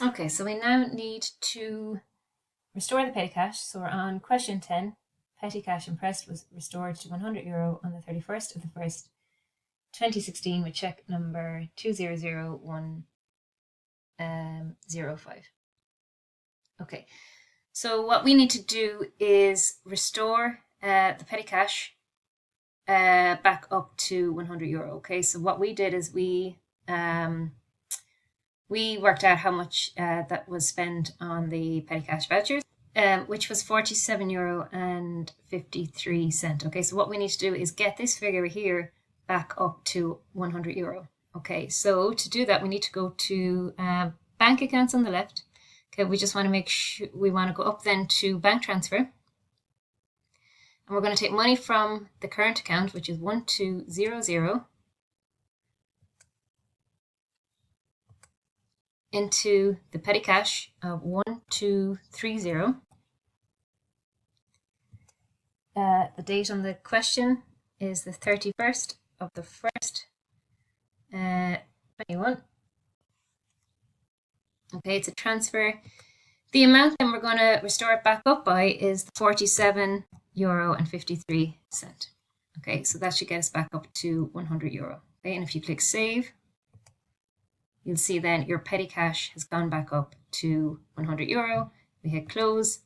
Okay, so we now need to restore the petty cash. So we're on question 10. Petty cash Imprest was restored to €100 on the 31st of the 1st, 2016 with check number 200105. Okay, so what we need to do is restore the petty cash back up to €100. Okay, so what we did is we worked out how much that was spent on the petty cash vouchers, which was €47.53. Okay, so what we need to do is get this figure here back up to €100. Okay, so to do that, we need to go to bank accounts on the left. Okay, we just want to make sure we want to go up then to bank transfer. And we're going to take money from the current account, which is 1200, into the petty cash of 1230. The date on the question is the 31st of the 1st, 21. Okay, it's a transfer. The amount that we're going to restore it back up by is €47.53. Okay, so that should get us back up to €100. Okay, and if you click save, you'll see then your petty cash has gone back up to €100. We hit close,